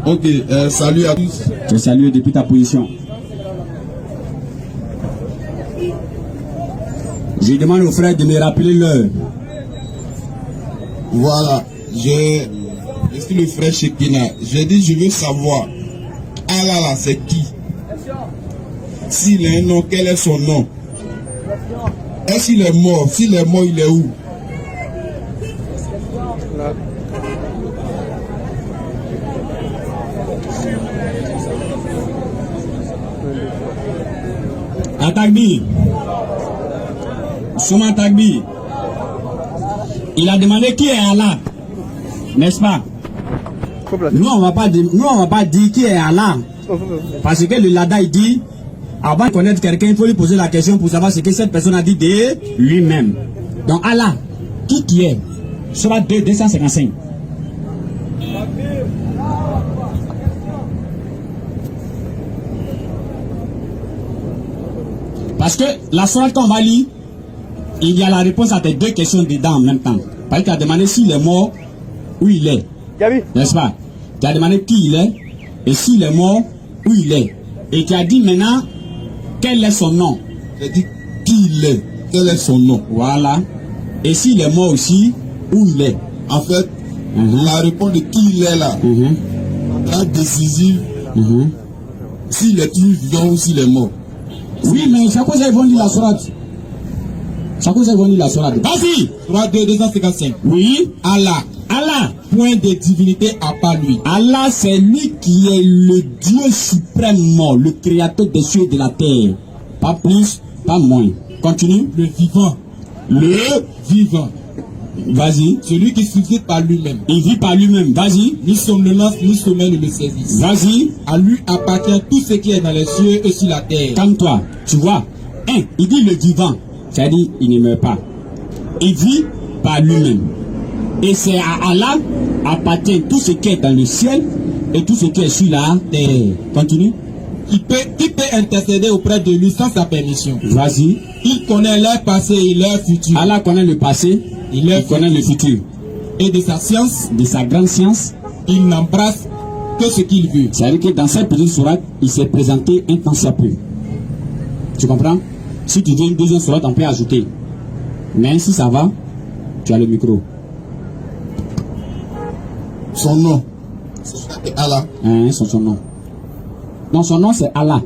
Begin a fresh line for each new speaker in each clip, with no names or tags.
Ok, salut à tous.
Je salue depuis ta position. Je demande aux frères de me rappeler l'heure.
Voilà, je suis le frère Shekina. J'ai dit, je veux savoir, Allah là, c'est qui? S'il a un nom, quel est son nom? Est-ce qu'il est mort? S'il est mort, il est où?
Atagbi. Souma Tagbi. Il a demandé qui est Allah. N'est-ce pas? Nous on va pas dire qui est Allah. Parce que le Lada il dit, avant de connaître quelqu'un, il faut lui poser la question pour savoir ce que cette personne a dit de lui-même. Donc Allah, qui est? Surah 2, 255. Parce que la sourate qu'on va lire, il y a la réponse à tes deux questions dedans en même temps. Parce qu'il a demandé s'il est mort, où il est. N'est-ce pas? Tu as demandé qui il est, et s'il est mort, où il est. Et tu as dit maintenant, quel est son nom.
J'ai dit qui il est, quel est son nom.
Voilà. Et s'il est mort aussi, où il est.
En fait, la réponse de qui il est là, la décisive, s'il est toujours vivant ou s'il est mort.
Oui, mais chaque fois ils vont lire la sourate. Chaque fois ils vont lire la sourate. Vas-y.
Sourate 2, 255.
Oui.
Allah.
Allah.
Point de divinité à part lui.
Allah, c'est lui qui est le Dieu suprêmement, le créateur des cieux et de la terre. Pas plus, pas moins. Continue.
Le vivant.
Le
vivant.
Vas-y.
Celui qui subsiste par lui-même.
Il vit par lui-même. Vas-y.
Ni somnolence, ni sommeil ne le saisissent.
Vas-y.
À lui appartient tout ce qui est dans les cieux et sur la terre.
Calme-toi. Tu vois. Il dit le vivant. C'est-à-dire, il ne meurt pas. Il vit par lui-même. Et c'est à Allah appartient tout ce qui est dans le ciel et tout ce qui est sur la terre. Continue.
Qui peut intercéder auprès de lui sans sa permission.
Vas-y.
Il connaît leur passé et leur futur.
Allah connaît le passé, il connaît le futur.
Et de sa science,
de sa grande science,
il n'embrasse que ce qu'il veut.
C'est-à-dire que dans cette petite sourate, il s'est présenté un tant soit peu. Tu comprends? Si tu veux une deuxième sourate, on peut ajouter. Mais si ça va, tu as le micro.
Son nom, c'est Allah.
Son nom. Non, son nom c'est Allah.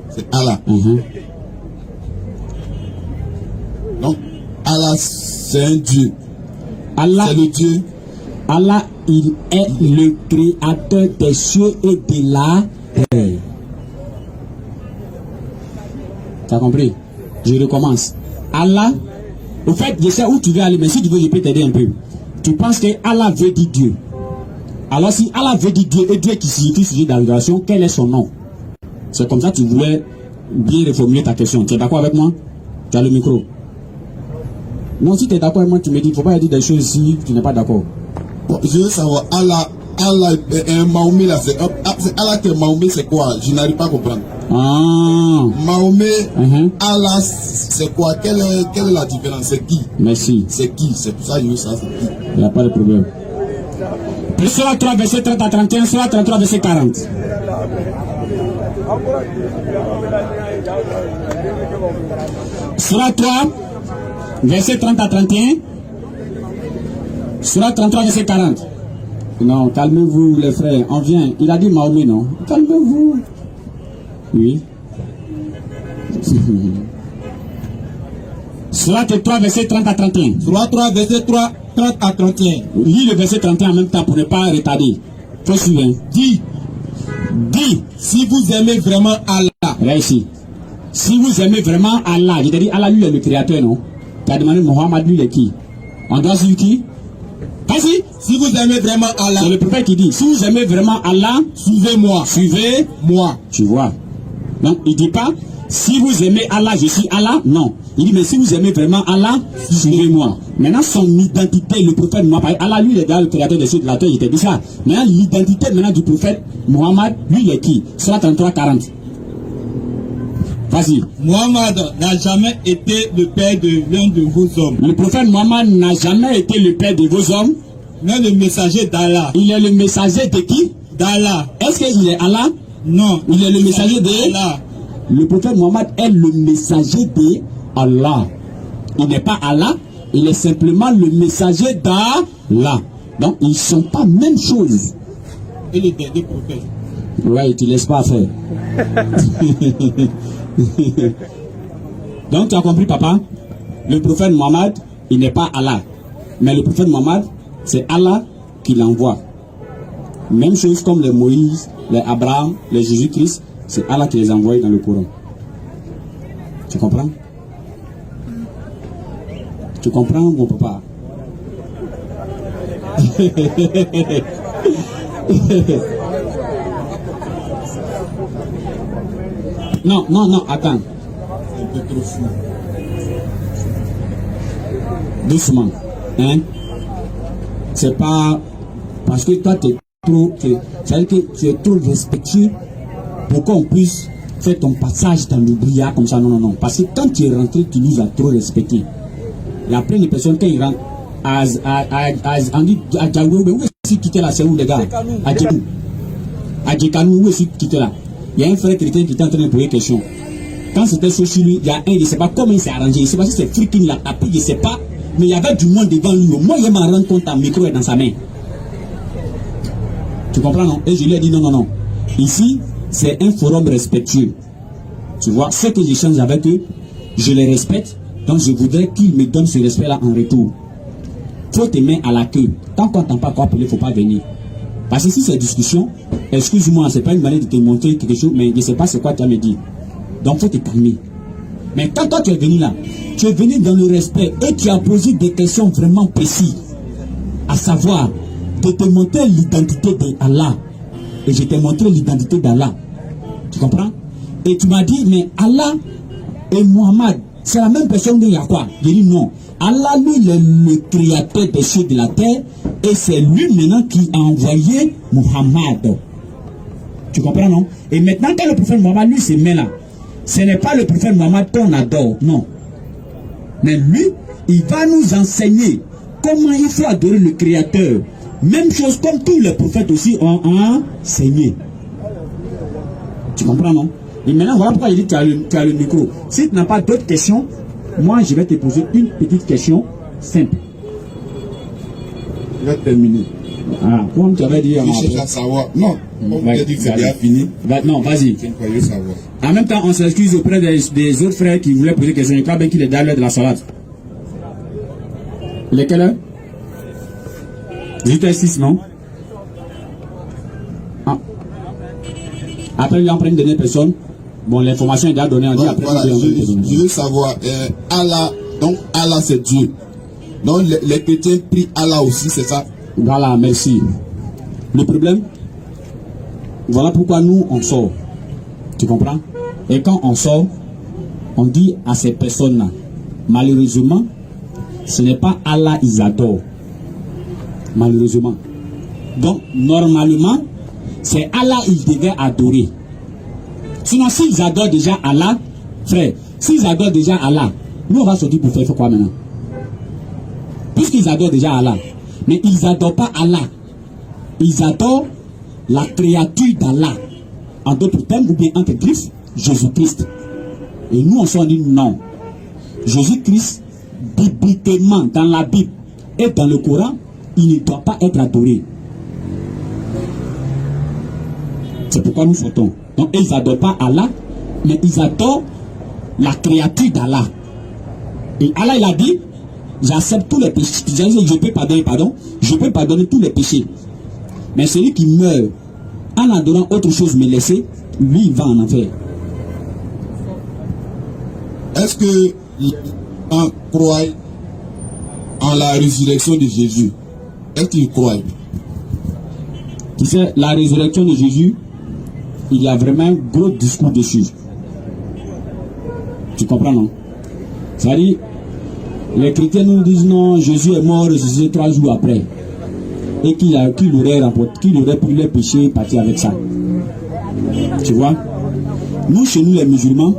C'est Allah. Donc, Allah, c'est un Dieu.
Allah,
c'est le Dieu.
Allah, il est le créateur des cieux et de la terre. Tu as compris? Je recommence. Allah, au fait, je sais où tu veux aller, mais si tu veux, je peux t'aider un peu. Tu penses que Allah veut dire Dieu. Alors, si Allah veut dire Dieu et Dieu qui signifie sujet d'adoration, quel est son nom? C'est comme ça que tu voulais bien reformuler ta question. Tu es d'accord avec moi? Tu as le micro. Non, si tu es d'accord avec moi, tu me dis, il ne faut pas dire des choses si tu n'es pas d'accord.
Bon, je veux savoir, Allah, Mahomet là, c'est Allah que Mahomet c'est quoi? Je n'arrive pas à comprendre. Mahomet, Allah, c'est quoi? Quelle est la différence? C'est qui?
Merci.
C'est qui? C'est pour ça que je veux savoir c'est qui.
Il n'y a pas de problème. Surah 3, verset 30 à 31, Surah 33, verset 40. Surah 3, verset 30 à 31. Surah 33, verset 40. Non, calmez-vous les frères, on vient. Il a dit Mahomet, non? Calmez-vous. Oui. Surah 3, verset 30 à 31.
Surah 3, verset 3, 30 à 31.
Lis le verset 31 en même temps pour ne pas retarder. Faut suivre.
Dis, si vous aimez vraiment Allah.
Là ici. Si vous aimez vraiment Allah, je te dis Allah lui est le créateur, non? Tu as demandé Mohammed lui est qui? On doit suivre qui? Vas-y.
Si vous aimez vraiment Allah.
C'est le prophète qui dit, si vous aimez vraiment Allah,
suivez-moi.
Suivez-moi. Tu vois. Donc il dit pas, si vous aimez Allah, je suis Allah. Non. Il dit, mais si vous aimez vraiment Allah, suivez-moi. Maintenant, son identité, le prophète Mohammed, Allah, lui, il est le créateur des cieux de la terre, il était dit ça. Maintenant, l'identité maintenant du prophète Mohammed, lui, il est qui? Surah 33, 40. Vas-y.
Mohammed n'a jamais été le père de l'un de vos hommes.
Le prophète Mohammed n'a jamais été le père de vos hommes.
Mais le messager d'Allah.
Il est le messager de qui?
d'Allah.
Est-ce qu'il est Allah?
Non.
Il est le messager d'Allah. Le prophète Mohammed est le messager d'Allah. Il n'est pas Allah, il est simplement le messager d'Allah. Donc, ils ne sont pas même chose.
Et le dernier prophète.
Ouais, tu ne laisses pas faire. Donc, tu as compris, papa? Le prophète Mohammed, il n'est pas Allah. Mais le prophète Mohammed, c'est Allah qui l'envoie. Même chose comme les Moïse, les Abraham, les Jésus-Christ, c'est Allah qui les envoie dans le Coran. Tu comprends? Tu comprends, mon papa? Non, non, non, attends.
C'est un peu trop fou.
Doucement. Hein? C'est pas parce que toi, tu es trop. C'est-à-dire que tu es trop respectueux pour qu'on puisse faire ton passage dans le brouillard comme ça. Non, non, non. Parce que quand tu es rentré, tu nous as trop respecté. Il y a plein de personnes qui rentrent à Django, où est-ce que tu es là? C'est où les gars? À Djibou. À Djekanou, où est-ce que tu es là? Il y a un frère chrétien qui est en train de poser une question. Quand c'était chaud chez lui, il y a un, il ne sait pas comment il s'est arrangé. Il ne sait pas si c'est fric qu'il l'a tapé, il ne sait pas. Mais il y avait du monde devant lui. Moi, il m'a rendu compte, un micro est dans sa main. Tu comprends, non? Et je lui ai dit non, non, non. Ici, c'est un forum respectueux. Tu vois, ce que j'échange avec eux, je les respecte. Donc, je voudrais qu'ils me donnent ce respect-là en retour. Faut tes mains à la queue. Tant qu'on t'entend pas quoi appeler, il ne faut pas venir. Parce que si c'est discussion, excuse-moi, ce n'est pas une manière de te montrer quelque chose, mais je ne sais pas c'est quoi tu as me dit. Donc, il faut te calmer. Mais quand toi, tu es venu là, tu es venu dans le respect et tu as posé des questions vraiment précises. À savoir, de te montrer l'identité d'Allah. Et je t'ai montré l'identité d'Allah. Tu comprends? Et tu m'as dit, mais Allah et Muhammad, c'est la même personne qu'il y a quoi? J'ai dit non. Allah, lui, il est le créateur des cieux de la terre. Et c'est lui maintenant qui a envoyé Muhammad. Tu comprends, non? Et maintenant, quand le prophète Muhammad, lui, se met là, ce n'est pas le prophète Muhammad qu'on adore, non. Mais lui, il va nous enseigner comment il faut adorer le Créateur. Même chose comme tous les prophètes aussi ont enseigné. Tu comprends, non? Et maintenant, voilà pourquoi il dit tu as le micro. Si tu n'as pas d'autres questions, moi, je vais te poser une petite question simple.
Je vais terminer.
Ah, comme tu avais dit
Je cherche à savoir. Non, on m'a dit que c'est déjà fini.
Non, vas-y.
Je croyais savoir.
En même temps, on s'excuse auprès des autres frères qui voulaient poser des questions. Je crois bien qu'il est dans l'heure de la salade. Il est quelle heure? 18h06, non? Ah. Après, il en prend une dernière personne. Bon, l'information est déjà donnée. On dit après,
Voilà, je veux savoir. Allah, donc Allah c'est Dieu. Donc les chrétiens prient Allah aussi, c'est ça?
Voilà, merci. Le problème, voilà pourquoi nous, on sort. Tu comprends? Et quand on sort, on dit à ces personnes-là, malheureusement, ce n'est pas Allah ils adorent. Malheureusement. Donc, normalement, c'est Allah ils devaient adorer. Sinon, s'ils adorent déjà Allah, frère, s'ils adorent déjà Allah, nous on va sortir pour faire quoi maintenant? Puisqu'ils adorent déjà Allah. Mais ils n'adorent pas Allah. Ils adorent la créature d'Allah. En d'autres termes, ou bien entre griffes, Jésus-Christ. Et nous, on s'en dit non. Jésus-Christ, bibliquement, dans la Bible et dans le Coran, il ne doit pas être adoré. C'est pourquoi nous sortons. Donc, ils n'adorent pas Allah, mais ils adorent la créature d'Allah. Et Allah, il a dit, j'accepte tous les péchés. Je peux pardonner, je peux pardonner tous les péchés. Mais celui qui meurt en adorant autre chose me laisser, lui, il va en enfer.
Est-ce que les gens croient en la résurrection de Jésus? Est-ce qu'ils croient?
Tu sais, la résurrection de Jésus, il y a vraiment un gros discours dessus. Tu comprends, non? C'est-à-dire, les chrétiens nous disent non, Jésus est mort, ressuscité 3 jours après. Et qu'il aurait pris les péchés et parti avec ça. Tu vois? Nous, chez nous les musulmans,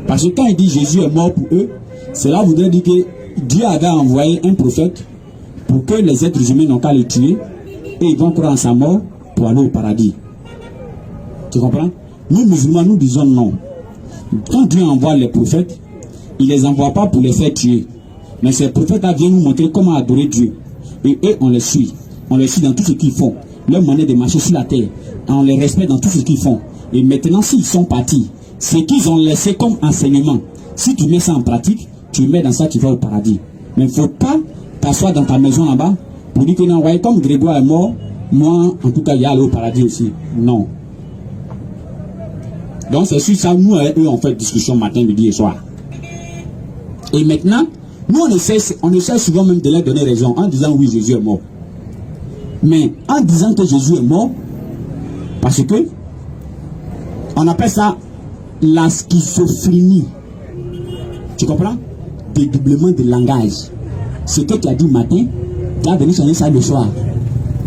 parce que quand il dit Jésus est mort pour eux, cela voudrait dire que Dieu avait envoyé un prophète pour que les êtres humains n'ont qu'à le tuer et ils vont croire en sa mort pour aller au paradis. Tu comprends? Nous, musulmans, nous disons non. Quand Dieu envoie les prophètes, il ne les envoie pas pour les faire tuer. Mais ces prophètes-là viennent nous montrer comment adorer Dieu. Et eux, on les suit. On les suit dans tout ce qu'ils font. Leur manière de marcher sur la terre. On les respecte dans tout ce qu'ils font. Et maintenant, s'ils sont partis, ce qu'ils ont laissé comme enseignement, si tu mets ça en pratique, tu mets dans ça, tu vas au paradis. Mais il ne faut pas t'asseoir dans ta maison là-bas pour dire que non, ouais, comme Grégoire est mort, moi, en tout cas, il y a aller au paradis aussi. Non. Donc, c'est sur ça, nous et eux, on fait discussion matin, midi et soir. Et maintenant, nous, on essaie souvent même de leur donner raison en disant oui, Jésus est mort. Mais en disant que Jésus est mort, parce que on appelle ça la schizophrénie. Tu comprends? Dédoublement de langage. Ce que tu as dit matin, tu as venu changer ça le soir.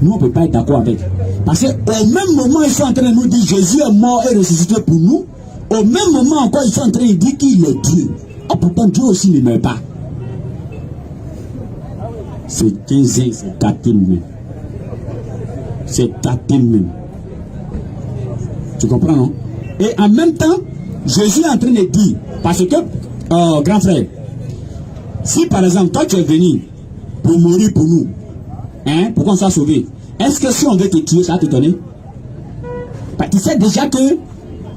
Nous, on ne peut pas être d'accord avec. Parce qu'au même moment, ils sont en train de nous dire Jésus est mort et ressuscité pour nous. Au même moment encore, ils sont en train de dire qu'il est Dieu. Oh, pourtant, Dieu aussi ne meurt pas. C'est 15 ans, c'est tâté même. C'est tâté même. Tu comprends, non? Et en même temps, Jésus est en train de dire, parce que, grand frère, si par exemple, toi tu es venu pour mourir pour nous, hein, pour qu'on soit sauvé, est-ce que si on veut te tuer, ça va te donner? Bah, tu sais déjà que,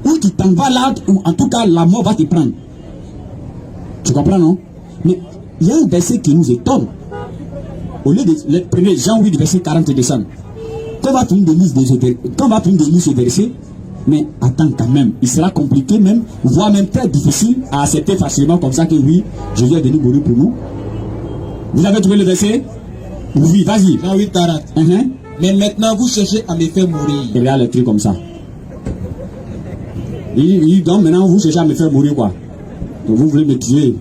ou tu t'en vas là, ou en tout cas, la mort va te prendre. Tu comprends, non? Mais il y a un verset qui nous étonne. Au lieu de le premier Jean 8, verset 40 descend. Quand on va finir de lire ce verset, mais attends quand même, il sera compliqué même, voire même très difficile à accepter facilement comme ça que oui, Jésus est venu mourir pour nous. Vous avez trouvé le verset? Oui, vas-y.
Jean 8, 40. Mais maintenant vous cherchez à me faire mourir.
Et regarde le truc comme ça. Donc maintenant vous cherchez à me faire mourir quoi? Donc vous voulez me tuer.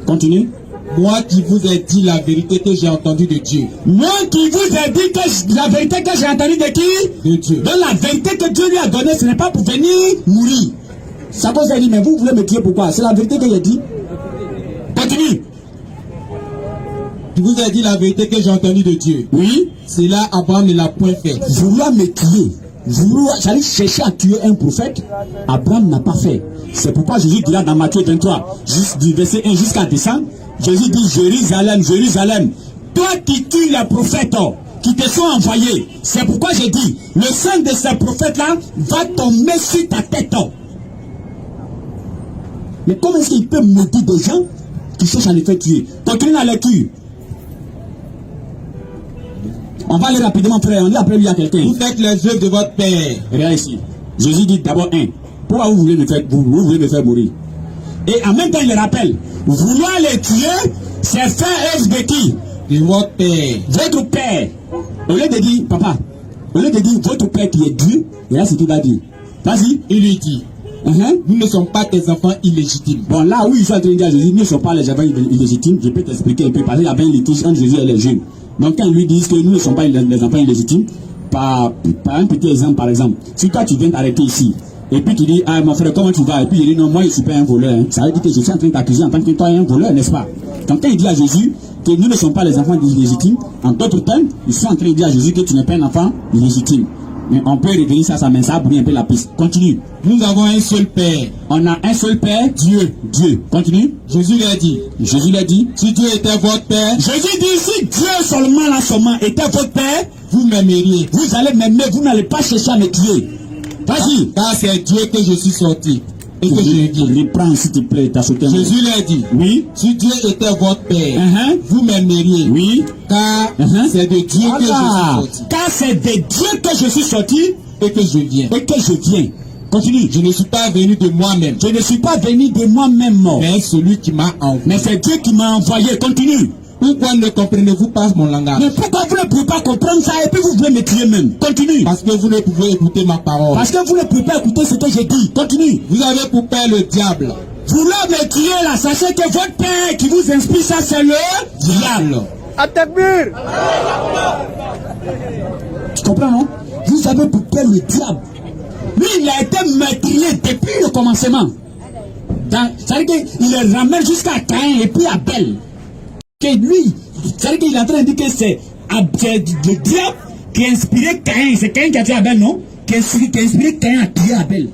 Continue.
Moi qui vous ai dit la vérité que j'ai entendue de Dieu.
Moi qui vous ai dit que la vérité que j'ai entendue de qui?
De Dieu.
Donc la vérité que Dieu lui a donnée, ce n'est pas pour venir mourir. Ça vous a dit, mais vous voulez me tuer pourquoi? C'est la vérité que j'ai dit. Continue.
Je vous ai dit la vérité que j'ai entendue de Dieu.
Oui.
C'est là Abraham ne l'a point fait.
Vouloir me tuer. J'allais chercher à tuer un prophète. Abraham n'a pas fait. C'est pourquoi Jésus dit là dans Matthieu 23, juste du verset 1 jusqu'à descendre, Jésus dit Jérusalem, Jérusalem, toi qui tues les prophètes qui te sont envoyés. C'est pourquoi j'ai dit, le sang de ces prophètes-là va tomber sur ta tête. Mais comment est-ce qu'il peut maudire des gens qui cherchent à les faire tuer? Continue la lecture. On va aller rapidement, frère. On dit après lui à quelqu'un.
Vous faites les œuvres de votre Père.
Regarde ici. Jésus dit d'abord pourquoi vous voulez me faire mourir? Et en même temps, il le rappelle. Vouloir les tuer, c'est faire œuvre de qui?
De votre Père.
Votre Père. Au lieu de dire, papa, au lieu de dire votre Père qui est Dieu, et là c'est tout à dire. Vas-y.
Il lui dit, nous ne sommes pas tes enfants illégitimes.
Bon, là où ils sont en train de dire à Jésus, nous ne sommes pas les enfants illégitimes, je peux t'expliquer un peu, parce qu'il y a bien un litige entre Jésus et les jeunes. Donc quand ils lui disent que nous ne sommes pas les enfants illégitimes, par un petit exemple, par exemple, si toi tu viens t'arrêter ici, et puis tu dis, ah mon frère, comment tu vas? Et puis il dit, non, moi je ne suis pas un voleur. Hein. Ça veut dire que je suis en train de t'accuser en tant que toi un voleur, n'est-ce pas? Donc quand il dit à Jésus que nous ne sommes pas les enfants illégitimes, en d'autres termes, ils sont en train de dire à Jésus que tu n'es pas un enfant illégitime. Mais on peut revenir ça mais ça brûle un peu la piste. Continue.
Nous avons un seul Père.
On a un seul Père, Dieu. Continue.
Jésus lui a dit.
Si
Dieu était votre Père.
Jésus dit, si Dieu seulement était votre Père,
vous m'aimeriez.
Vous allez m'aimer, vous n'allez pas chercher à me tuer. Vas-y.
Car c'est Dieu que je suis sorti. Et que je viens.
Reprends s'il te plaît, t'as sauté.
Jésus lui a dit.
Oui.
Si Dieu était votre Père, vous m'aimeriez.
Oui.
Car c'est de Dieu que je suis sorti.
Car c'est de Dieu que je suis sorti
et que je viens.
Continue.
Je ne suis pas venu de moi-même.
Mais
celui qui m'a envoyé.
Mais c'est Dieu qui m'a envoyé. Continue.
Pourquoi ne comprenez-vous pas mon langage?
Mais pourquoi vous ne pouvez pas comprendre ça et puis vous voulez me tuer même? Continue.
Parce que vous ne pouvez écouter ma parole.
Parce que vous ne pouvez pas écouter ce que j'ai dit. Continue.
Vous avez pour père le diable.
Vouloir me tuer là, sachez que votre père qui vous inspire ça, c'est le diable.
Atakbir.
Tu comprends, non? Vous avez pour père le diable. Lui, il a été meurtrier depuis le commencement. C'est-à-dire qu'il le ramène jusqu'à Caïn et puis Abel. Que lui, c'est-à-dire qu'il est en train de dire que c'est le diable qui a inspiré Caïn. C'est Caïn qui a tué Abel, non? Qui a inspiré Caïn à tuer Abel.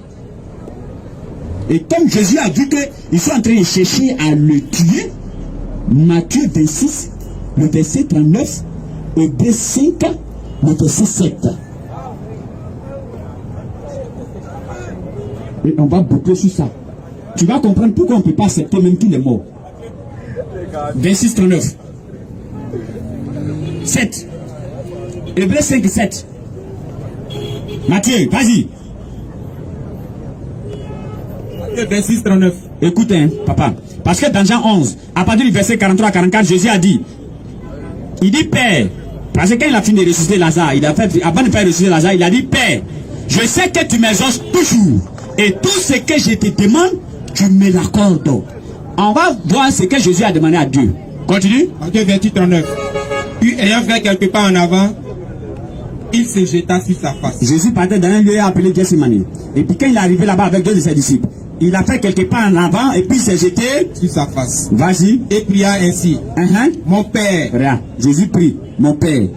Et comme Jésus a vu qu'ils sont en train de chercher à le tuer, Matthieu 26, le verset 39, Hébreux 5, le verset 7. Et on va boucler sur ça. Tu vas comprendre pourquoi on ne peut pas accepter même qu'il est mort. 26, 39. 7. Hébreux 5, 7. Matthieu, vas-y.
26, 39.
Écoute, hein, papa. Parce que dans Jean 11, à partir du verset 43-44, Jésus a dit, il dit, Père, parce que quand il a fini de ressusciter Lazare, avant de faire ressusciter Lazare, il a dit, Père, je sais que tu m'exauces toujours. Et tout ce que je te demande, tu me l'accordes. On va voir ce que Jésus a demandé à Dieu. Continue.
Matthieu 28, 39. Puis ayant fait quelques pas en avant, il se jeta sur sa face.
Jésus partait dans un lieu appelé Gethsémani. Et puis quand il est arrivé là-bas avec deux de ses disciples, il a fait quelques pas en avant et puis il s'est jeté
sur sa face.
Vas-y.
Et pria ainsi. Mon Père.
Regarde, Jésus prie. Mon Père.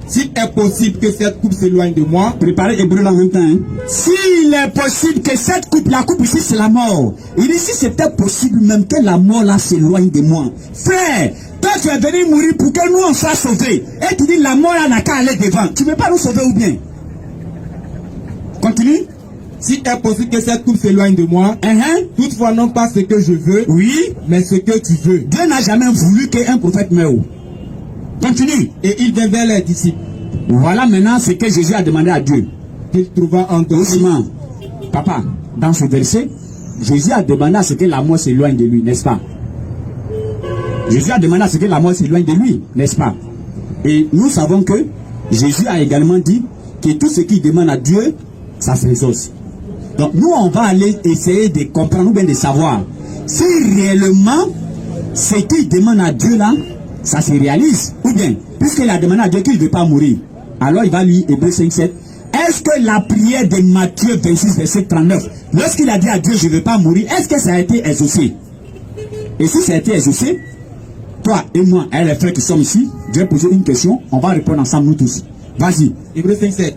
S'il est possible que cette coupe s'éloigne de moi.
Préparez Hébreux en même temps. Hein. S'il est possible que cette coupe, la coupe ici c'est la mort. Il dit si c'était possible même que la mort là s'éloigne de moi. Frère, toi tu es venu mourir pour que nous on soit sauvés. Et tu dis la mort là n'a qu'à aller devant. Tu ne veux pas nous sauver ou bien? Continue.
S'il est possible que cette coupe s'éloigne de moi, toutefois non pas ce que je veux,
oui,
mais ce que tu veux.
Dieu n'a jamais voulu qu'un prophète meure. Continue.
Et il vint vers les disciples.
Voilà maintenant ce que Jésus a demandé à Dieu.
Il trouva en
doucement. Papa, dans ce verset, Jésus a demandé à ce que la mort s'éloigne de lui, n'est-ce pas? Jésus a demandé à ce que la mort s'éloigne de lui, n'est-ce pas? Et nous savons que Jésus a également dit que tout ce qu'il demande à Dieu, ça s'exauce. Donc nous, on va aller essayer de comprendre ou bien de savoir si réellement ce qu'il demande à Dieu là, ça se réalise. Ou bien, puisqu'il a demandé à Dieu qu'il ne veut pas mourir, alors il va lire Hébreux 5, 7. Est-ce que la prière de Matthieu 26, verset 39, lorsqu'il a dit à Dieu je ne veux pas mourir, est-ce que ça a été exaucé? Et si ça a été exaucé, toi et moi, et les frères qui sommes ici, je vais poser une question, on va répondre ensemble nous tous. Vas-y.
Hébreux 5, 7.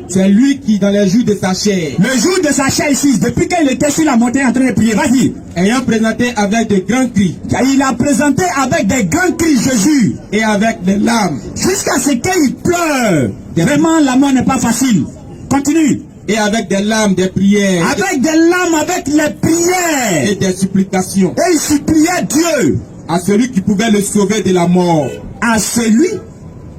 C'est lui qui, dans les jours de sa chair.
Le jour de sa chair ici, depuis qu'il était sur la montagne en train de prier, vas-y.
Ayant présenté avec de grands cris.
Il a présenté avec des grands cris Jésus.
Et avec des larmes.
Jusqu'à ce qu'il pleure. Vraiment, la mort n'est pas facile. Continue.
Et avec des larmes, des prières.
Avec des larmes, avec les prières.
Et des supplications.
Et il suppliait Dieu.
À celui qui pouvait le sauver de la mort.
À celui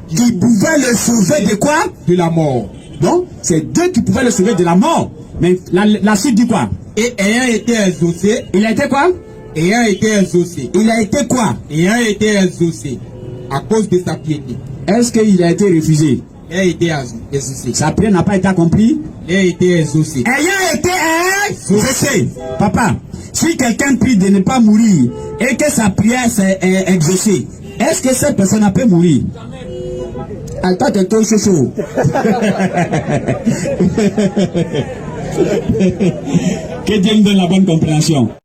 qui pouvait le sauver de quoi?
De la mort.
Donc, c'est Dieu qui pouvait le sauver de la mort. Mais la suite dit quoi?
Et ayant été exaucé.
Il a été quoi?
Ayant été exaucé.
Il a été quoi?
Ayant été exaucé. À cause de sa piété.
Est-ce qu'il a été refusé?
Il a été exaucé.
Sa prière n'a pas été accomplie?
Il a été exaucé.
Ayant été exaucé. Papa, si quelqu'un prie de ne pas mourir et que sa prière s'est exaucée, est-ce que cette personne peut mourir? Attends, t'es chaud. Que Dieu nous donne la bonne compréhension.